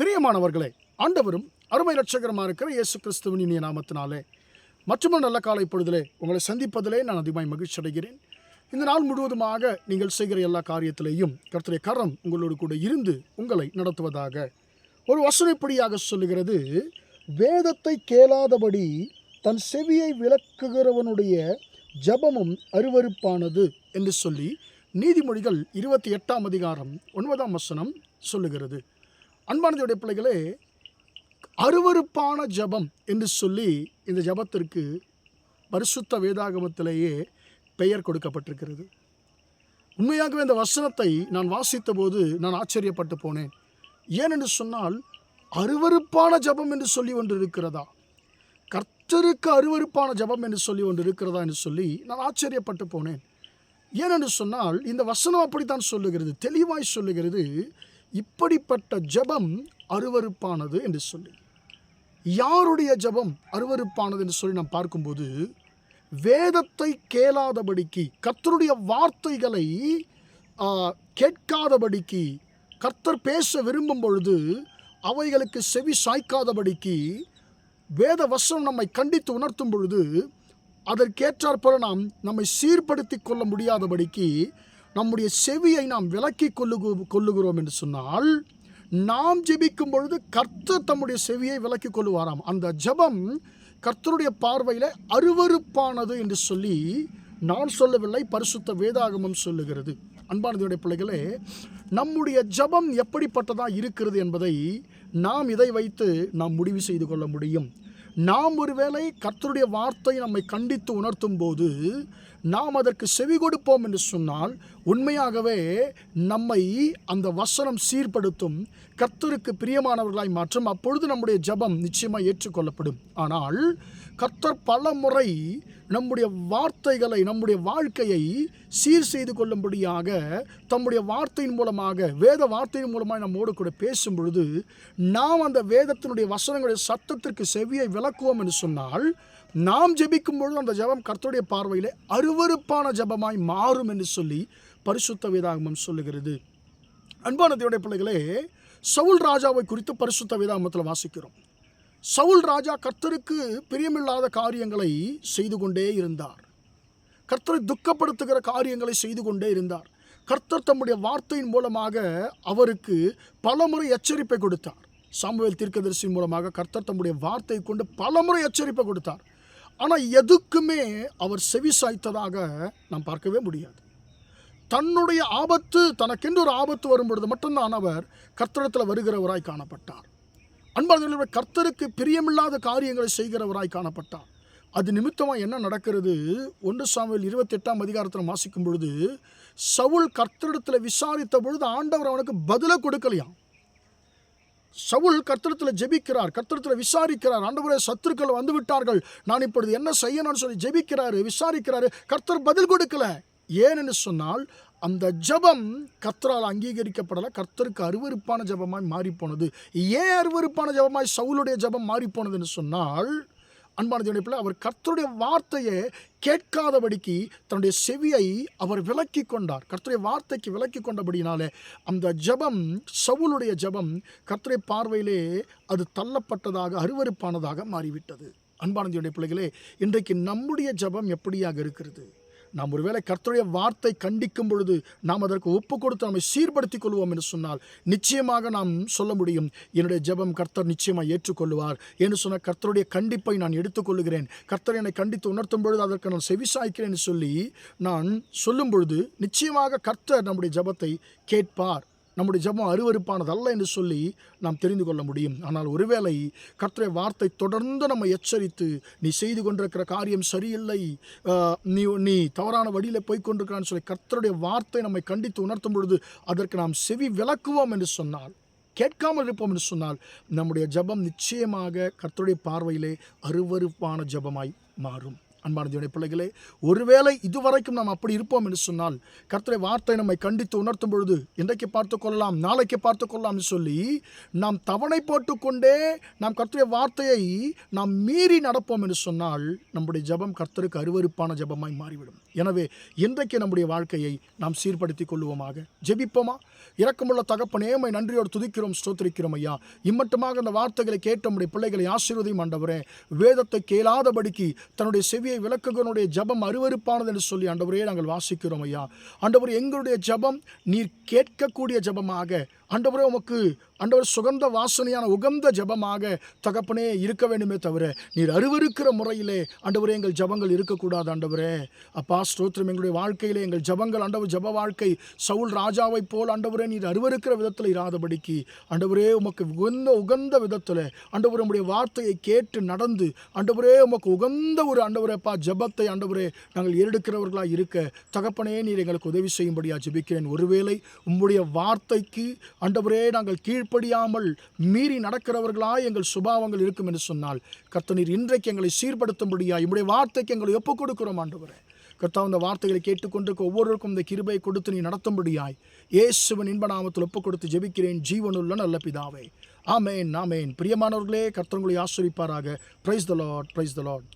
பிரியமானவர்களே, ஆண்டவரும் அருமை இரட்சகருமா இருக்கிற இயேசு கிறிஸ்துவின் இனிய நாமத்தினாலே மற்றொரு நல்ல காலை பொழுதிலே உங்களை சந்திப்பதிலே நான் அதிகமாக மகிழ்ச்சி அடைகிறேன். இந்த நாள் முழுவதுமாக நீங்கள் செய்கிற எல்லா காரியத்திலேயும் கர்த்தருடைய கரம் உங்களோடு கூட இருந்து உங்களை நடத்துவதாக. ஒரு வசனப்படியாக சொல்லுகிறது, வேதத்தை கேளாதபடி தன் செவியை விலக்குகிறவனுடைய ஜபமும் அருவருப்பானது என்று சொல்லி நீதிமொழிகள் 28ஆம் அதிகாரம் 9ஆம் வசனம் சொல்லுகிறது. அன்பானதுடைய பிள்ளைகளே, அருவருப்பான ஜபம் என்று சொல்லி இந்த ஜபத்திற்கு பரிசுத்த வேதாகமத்திலேயே பெயர் கொடுக்கப்பட்டிருக்கிறது. உண்மையாகவே இந்த வசனத்தை நான் வாசித்த போது நான் ஆச்சரியப்பட்டு போனேன். ஏனென்று சொன்னால், அருவருப்பான ஜபம் என்று சொல்லி ஒன்று இருக்கிறதா, கர்த்தருக்கு அருவருப்பான ஜபம் என்று சொல்லி ஒன்று இருக்கிறதா என்று சொல்லி நான் ஆச்சரியப்பட்டு போனேன். ஏனென்று சொன்னால், இந்த வசனம் அப்படித்தான் சொல்லுகிறது, தெளிவாய் சொல்லுகிறது, இப்படிப்பட்ட ஜபம் அருவருப்பானது என்று சொல்லி. யாருடைய ஜபம் அருவருப்பானது என்று சொல்லி நாம் பார்க்கும்போது, வேதத்தை கேளாதபடிக்கு, கர்த்தருடைய வார்த்தைகளை கேட்காதபடிக்கு, கர்த்தர் பேச விரும்பும் பொழுது அவைகளுக்கு செவி சாய்க்காதபடிக்கு, வேத வசனம் நம்மை கண்டித்து உணர்த்தும் பொழுது அதற்கேற்றாற்போல நாம் நம்மை சீர்படுத்தி கொள்ள முடியாதபடிக்கு நம்முடைய செவியை நாம் விலக்கி கொள்ளுகிறோம் என்று சொன்னால், நாம் ஜெபிக்கும் பொழுது கர்த்தர் தம்முடைய செவியை விலக்கி கொள்ளுவாராம். அந்த ஜெபம் கர்த்தருடைய பார்வையில் அருவருப்பானது என்று சொல்லி நான் சொல்லவில்லை, பரிசுத்த வேதாகமம் சொல்லுகிறது. அன்பானதுடைய பிள்ளைகளே, நம்முடைய ஜெபம் எப்படிப்பட்டதாக இருக்கிறது என்பதை நாம் இதை வைத்து நாம் முடிவு செய்து கொள்ள முடியும். நாம் ஒருவேளை கர்த்தருடைய வார்த்தை நம்மை கண்டித்து உணர்த்தும் போது நாம் அதற்கு செவி கொடுப்போம் என்று சொன்னால், உண்மையாகவே நம்மை அந்த வசனம் சீர்படுத்தும், கர்த்தருக்கு பிரியமானவர்களாய் மாற்றும். அப்பொழுது நம்முடைய ஜெபம் நிச்சயமாக ஏற்றுக்கொள்ளப்படும். ஆனால் கர்த்தர் பல முறை நம்முடைய வார்த்தைகளை, நம்முடைய வாழ்க்கையை சீர் செய்து கொள்ளும்படியாக தம்முடைய வார்த்தையின் மூலமாக, வேத வார்த்தையின் மூலமாக நம்மோடு கூட பேசும் பொழுது நாம் அந்த வேதத்தினுடைய வசனங்களுடைய சத்தத்திற்கு செவியை விலக்குவோம் என்று சொன்னால், நாம் ஜெபிக்கும் பொழுது அந்த ஜெபம் கர்த்தருடைய பார்வையில் அருவருப்பான ஜெபமாய் மாறும் என்று சொல்லி பரிசுத்த வேதாகமம் சொல்லுகிறது. அன்பான தேவனுடைய பிள்ளைகளே, சவுல் ராஜாவை குறித்து பரிசுத்த வேதாகமத்தில் வாசிக்கிறோம். சவுல் ராஜா கர்த்தருக்கு பிரியமில்லாத காரியங்களை செய்து கொண்டே இருந்தார். கர்த்தரை துக்கப்படுத்துகிற காரியங்களை செய்து கொண்டே இருந்தார். கர்த்தர் தம்முடைய வார்த்தையின் மூலமாக அவருக்கு பலமுறை எச்சரிப்பை கொடுத்தார். சாமுவேல் தீர்க்கதரிசியின் மூலமாக கர்த்தர் தம்முடைய வார்த்தையை கொண்டு பலமுறை எச்சரிப்பை கொடுத்தார். ஆனால் எதுக்குமே அவர் செவி சாய்த்ததாக நாம் பார்க்கவே முடியாது. தன்னுடைய ஆபத்து, தனக்கென்று ஒரு ஆபத்து வரும் பொழுது மட்டும்தான் அவர் கர்த்தரிடத்தில் வருகிறவராய் காணப்பட்டார். அன்பான கர்த்தருக்கு பிரியமில்லாத காரியங்களை செய்கிறவராய் காணப்பட்டார். அது நிமித்தமாக என்ன நடக்கிறது? 1 சாமுவேல் 28ஆம் அதிகாரத்தில் வாசிக்கும் பொழுது, சவுல் கர்த்தரிடத்தில் விசாரித்த பொழுது ஆண்டவர் அவனுக்கு பதிலை கொடுக்கலையாம். சவுல் கர்த்தரிடத்தில் ஜெபிக்கிறார், கர்த்தரிடத்தில் விசாரிக்கிறார். ஆண்டவரே, சத்துருக்கள் வந்து விட்டார்கள், நான் இப்பொழுது என்ன செய்யணும்னு சொல்லி ஜெபிக்கிறாரு, விசாரிக்கிறாரு. கர்த்தர் பதில் கொடுக்கல. ஏனென்று சொன்னால், அந்த ஜெபம் கர்த்தரால் அங்கீகரிக்கப்படலை, கர்த்தருக்கு அருவருப்பான ஜெபமாய் மாறிப்போனது. ஏன் அருவருப்பான ஜெபமாய் சவுலுடைய ஜெபம் மாறிப்போனதுன்னு சொன்னால், அன்பான தேவனுடைய பிள்ளை, அவர் கர்த்தருடைய வார்த்தையை கேட்காதபடிக்கு தன்னுடைய செவியை அவர் விலக்கி கொண்டார். கர்த்தருடைய வார்த்தைக்கு விலக்கி கொண்டபடினாலே அந்த ஜெபம், சவுலுடைய ஜெபம் கர்த்தருடைய பார்வையிலே அது தள்ளப்பட்டதாக, அருவருப்பானதாக மாறிவிட்டது. அன்பான தேவனுடைய பிள்ளைகளே, இன்றைக்கு நம்முடைய ஜெபம் எப்படியாக இருக்கிறது? நாம் ஒருவேளை கர்த்தருடைய வார்த்தை கண்டிக்கும் பொழுது நாம் அதற்கு ஒப்பு கொடுத்து நம்மை சீர்படுத்திக் கொள்வோம் என்று சொன்னால், நிச்சயமாக நாம் சொல்ல முடியும், என்னுடைய ஜெபம் கர்த்தர் நிச்சயமாக ஏற்றுக்கொள்வார் என்று சொன்ன கர்த்தருடைய கண்டிப்பை நான் எடுத்துக்கொள்ளுகிறேன். கர்த்தர் என்னை கண்டித்து உணர்த்தும் பொழுது அதற்கு நான் செவிசாய்க்கிறேன் என்று சொல்லி நான் சொல்லும் பொழுது நிச்சயமாக கர்த்தர் நம்முடைய ஜெபத்தை கேட்பார். நம்முடைய ஜெபம் அருவருப்பானது அல்ல என்று சொல்லி நாம் தெரிந்து கொள்ள முடியும். ஆனால் ஒருவேளை கர்த்தருடைய வார்த்தை தொடர்ந்து நம்ம எச்சரித்து, நீ செய்து கொண்டிருக்கிற காரியம் சரியில்லை, நீ தவறான வழியில் போய்கொண்டிருக்கிறான்னு சொல்லி கர்த்தருடைய வார்த்தை நம்மை கண்டித்து உணர்த்தும் பொழுது அதற்கு நாம் செவி விலக்குவோம் என்று சொன்னால், கேட்காமல் இருப்போம் என்று சொன்னால், நம்முடைய ஜெபம் நிச்சயமாக கர்த்தருடைய பார்வையிலே அருவருப்பான ஜெபமாய் மாறும். அன்பான தேவனுடைய பிள்ளைகளே, ஒருவேளை இதுவரைக்கும் நாம் அப்படி இருப்போம் என்று சொன்னால், கர்த்தருடைய வார்த்தை நம்மை கண்டித்து உணர்த்தும் பொழுது இன்றைக்கு பார்த்துக்கொள்ளலாம், நாளைக்கு பார்த்துக்கொள்ளலாம் என்று சொல்லி நாம் தவணை போட்டுக்கொண்டே நாம் கர்த்தருடைய வார்த்தையை நாம் மீறி நடப்போம் என்று சொன்னால் நம்முடைய ஜெபம் கர்த்தருக்கு அருவருப்பான ஜெபமாய் மாறிவிடும். எனவே இன்றைக்கு நம்முடைய வாழ்க்கையை நாம் சீர்படுத்திக் கொள்வோமாக. ஜெபிப்போமா? இரக்கமுள்ள தகப்பனே, உம்மை நன்றியோடு துதிக்கிறோம், ஸ்தோத்திரிக்கிறோம் ஐயா. இம்மட்டுமாக அந்த வார்த்தைகளை கேட்ட நம்முடைய பிள்ளைகளை ஆசீர்வதியும் ஆண்டவரே. வேதத்தை கேளாதபடிக்கு தன்னுடைய செவியை விலக்குகிறவனுடைய ஜெபம் அருவருப்பானது என்று சொல்லி ஆண்டவரே நாங்கள் வாசிக்கிறோம் ஐயா. ஆண்டவரே, எங்களுடைய ஜெபம் நீர் கேட்கக்கூடிய ஜெபமாக ஆண்டவரே, உமக்கு ஆண்டவர் சுகந்த வாசனையான உகந்த ஜெபமாக தகப்பனே இருக்க வேண்டுமே தவிர நீர் அருவருக்கிற முறையிலே ஆண்டவரே எங்கள் ஜெபங்கள் இருக்கக்கூடாது. ஆண்டவரே அப்பா ஸ்தோத்திரம், எங்களுடைய வாழ்க்கையிலே எங்கள் ஜெபங்கள் ஆண்டவர் ஜெப வாழ்க்கை சவுல் ராஜாவை போல் ஆண்டவரே நீர் அருவருக்கிற விதத்தில் இராதபடிக்கு ஆண்டவரே உமக்கு உகந்த விதத்தில் ஆண்டவரே உம்முடைய வார்த்தையை கேட்டு நடந்து ஆண்டவரே உமக்கு உகந்த ஒரு ஆண்டவரேப்பா ஜெபத்தை ஆண்டவரே நாங்கள் ஏறெடுக்கிறவர்களாக இருக்க தகப்பனே நீர் எங்களுக்கு உதவி செய்யும்படியா ஜெபிக்கிறேன். ஒருவேளை உம்முடைய வார்த்தைக்கு ஆண்டவரே நாங்கள் கீழ்ப்படியாமல் மீறி நடக்கிறவர்களாய் எங்கள் சுபாவங்கள் இருக்கும் என்று சொன்னால் கர்த்தர் நீர் இன்றைக்கு எங்களை சீர்படுத்தும்படியாய் உம்முடைய வார்த்தைக்கு எங்களை ஒப்புக் கொடுக்கிறோம். ஆண்டவரே கர்த்தா, இந்த வார்த்தைகளை கேட்டுக்கொண்டிருக்க ஒவ்வொருவருக்கும் இந்த கிருபையை கொடுத்து நீ நடத்தும்படியாய் இயேசுவின் இன்ப நாமத்தில் ஒப்புக் கொடுத்து ஜெபிக்கிறேன் ஜீவனுள்ள நல்ல பிதாவே. ஆமேன், ஆமேன். பிரியமானவர்களே, கர்த்தர் உங்களை ஆசீர்வதிப்பாராக. Praise the Lord, praise the Lord.